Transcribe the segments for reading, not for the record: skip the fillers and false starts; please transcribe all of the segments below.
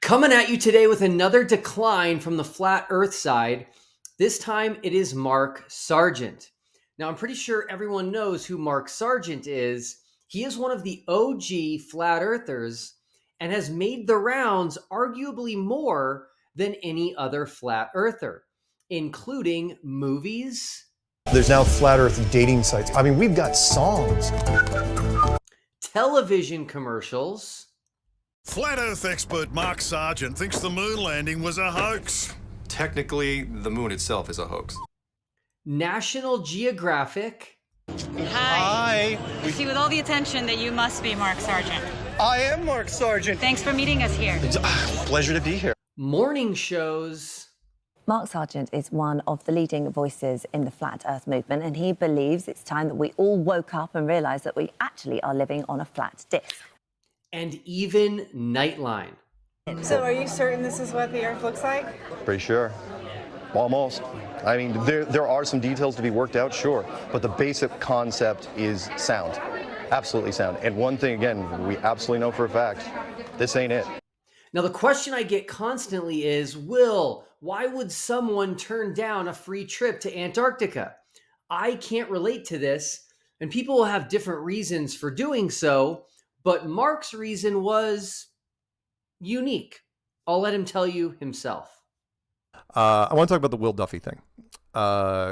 Coming at you today with another decline from the flat earth side. This time it is Mark Sargent. Now, I'm pretty sure everyone knows who Mark Sargent is. He is one of the OG flat earthers and has made the rounds arguably more than any other flat earther, including movies, There's now flat earth dating sites. I mean, we've got songs. television commercials, Flat Earth expert Mark Sargent thinks the moon landing was a hoax. Technically, the moon itself is a hoax. National Geographic, Hi. I see with all the attention that you must be Mark Sargent. I am Mark Sargent. Thanks for meeting us here. It's a pleasure to be here. morning shows, Mark Sargent is one of the leading voices in the Flat Earth movement, and he believes it's time that we all woke up and realised that we actually are living on a flat disc. and even Nightline. So are you certain this is what the Earth looks like? Pretty sure. Almost. I mean, there are some details to be worked out, sure, but the basic concept is sound. Absolutely sound. And one thing, again, we absolutely know for a fact, this ain't it. Now, the question I get constantly is, Will, why would someone turn down a free trip to Antarctica? I can't relate to this, and people will have different reasons for doing so, but Mark's reason was unique. I'll let him tell you himself. I want to talk about the Will Duffy thing,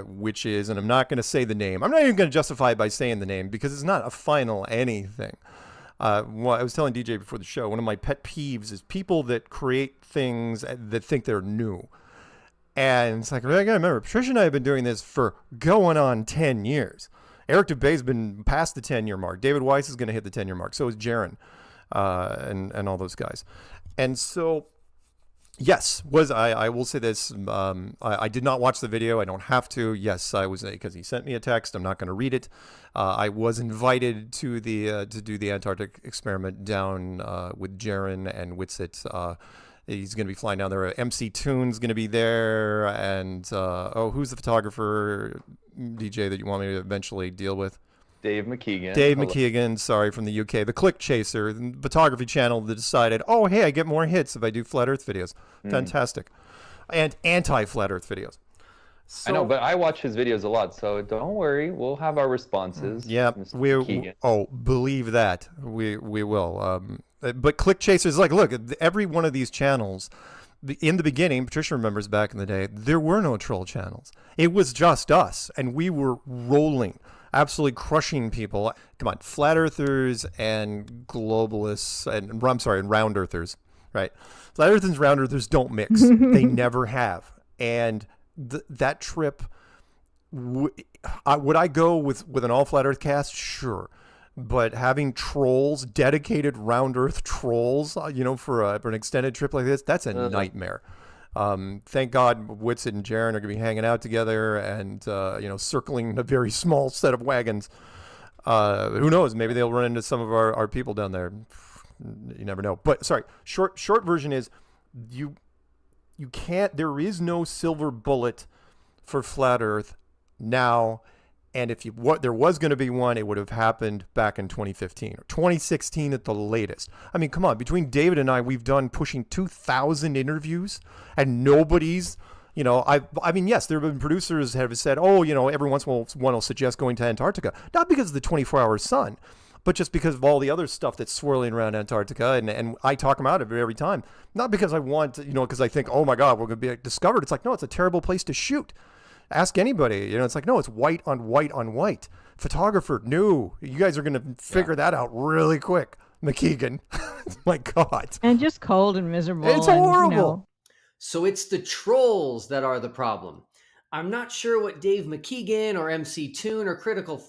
which is, and I'm not going to say the name. I'm not even going to justify it by saying the name because it's not a final anything. Well, I was telling DJ before the show, one of my pet peeves is people that create things that think they're new. And it's like, I gotta remember, Patricia and I have been doing this for going on 10 years. Eric DeBay's been past the 10-year mark. David Weiss is going to hit the 10-year mark. So is Jaron and all those guys. And so, yes, I will say this. I did not watch the video. I don't have to. Yes, I was, because he sent me a text. I'm not going to read it. I was invited to to do the Antarctic experiment down with Jaron and Whitsitt. He's going to be flying down there. MC Toon's going to be there. And, who's the photographer, DJ, that you want me to eventually deal with? Dave McKeegan. Dave Hello. McKeegan, sorry, from the UK. The Click Chaser, the photography channel that decided, oh, hey, I get more hits if I do flat earth videos. Fantastic. And anti-flat earth videos. So, I know, but I watch his videos a lot, so don't worry. We'll have our responses. Yeah, believe that. We will. But Click Chaser is like, look, every one of these channels, in the beginning, Patricia remembers back in the day, there were no troll channels. It was just us, and we were rolling, absolutely crushing people. Come on, flat earthers and globalists, and round earthers, right? Flat earthers and round earthers don't mix. They never have. And that trip, would I go with an all flat earth cast? Sure. But having trolls, dedicated round earth trolls, for an extended trip like this, that's a nightmare. Thank God Whitsitt and Jaron are going to be hanging out together and, circling a very small set of wagons. Who knows? Maybe they'll run into some of our people down there. You never know. But sorry, short version is you can't, there is no silver bullet for flat earth now. And if there was going to be one, it would have happened back in 2015 or 2016 at the latest. I mean, come on, between David and I, we've done pushing 2,000 interviews and nobody's, I mean, yes, there have been producers that have said, every once in a while one will suggest going to Antarctica, not because of the 24-hour sun, but just because of all the other stuff that's swirling around Antarctica. And I talk them out of it every time, not because I want, because I think, oh my God, we're going to be discovered. It's like, no, it's a terrible place to shoot. Ask anybody, it's like, no, it's white on white on white. Photographer, no, you guys are going to figure that out really quick. McKeegan, my God. And just cold and miserable. It's horrible. So it's the trolls that are the problem. I'm not sure what Dave McKeegan or MC Toon or Critical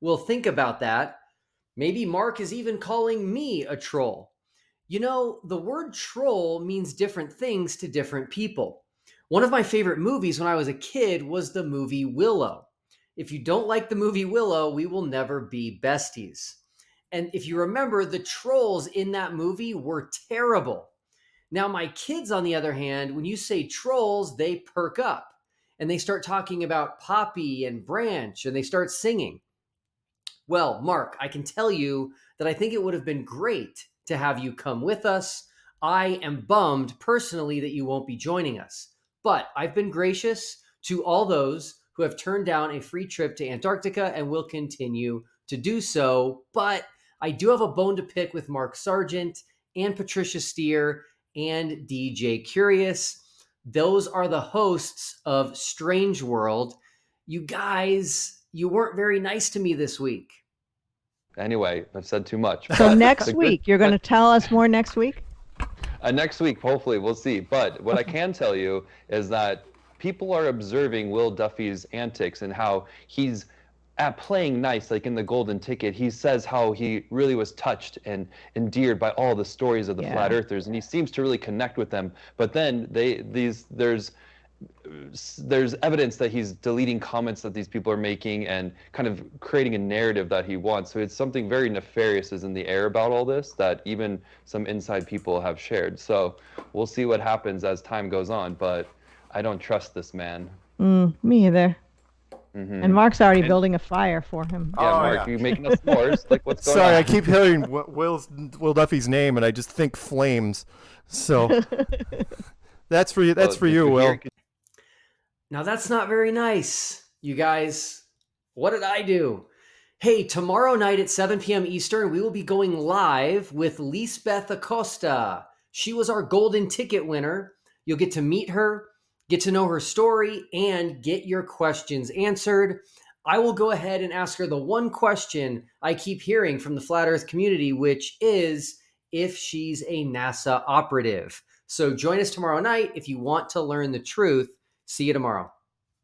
will think about that. Maybe Mark is even calling me a troll. The word troll means different things to different people. One of my favorite movies when I was a kid was the movie Willow. If you don't like the movie Willow, we will never be besties. And if you remember, the trolls in that movie were terrible. Now, my kids, on the other hand, when you say trolls, they perk up and they start talking about Poppy and Branch and they start singing. Well, Mark, I can tell you that I think it would have been great to have you come with us. I am bummed personally that you won't be joining us. But I've been gracious to all those who have turned down a free trip to Antarctica and will continue to do so. But I do have a bone to pick with Mark Sargent and Patricia Steer and DJ Curious. Those are the hosts of Strange World. You guys, you weren't very nice to me this week. Anyway, I've said too much. So next week, you're going to tell us more next week? Next week, hopefully, we'll see. But what I can tell you is that people are observing Will Duffy's antics and how he's at playing nice, like in the Golden Ticket. He says how he really was touched and endeared by all the stories of the flat earthers, and he seems to really connect with them. But then there's evidence that he's deleting comments that these people are making and kind of creating a narrative that he wants. So it's something very nefarious is in the air about all this that even some inside people have shared. So we'll see what happens as time goes on, but I don't trust this man. Me either. And Mark's already building a fire for him. Yeah, Mark, you making us s'mores? Like, what's going on? Sorry, I keep hearing Will Duffy's name, and I just think flames. So that's for you. That's for you, Will. Now that's not very nice, you guys. What did I do? Hey, tomorrow night at 7 p.m. Eastern, we will be going live with Lisbeth Acosta. She was our Golden Ticket winner. You'll get to meet her, get to know her story, and get your questions answered. I will go ahead and ask her the one question I keep hearing from the Flat Earth community, which is if she's a NASA operative. So join us tomorrow night if you want to learn the truth. See you tomorrow.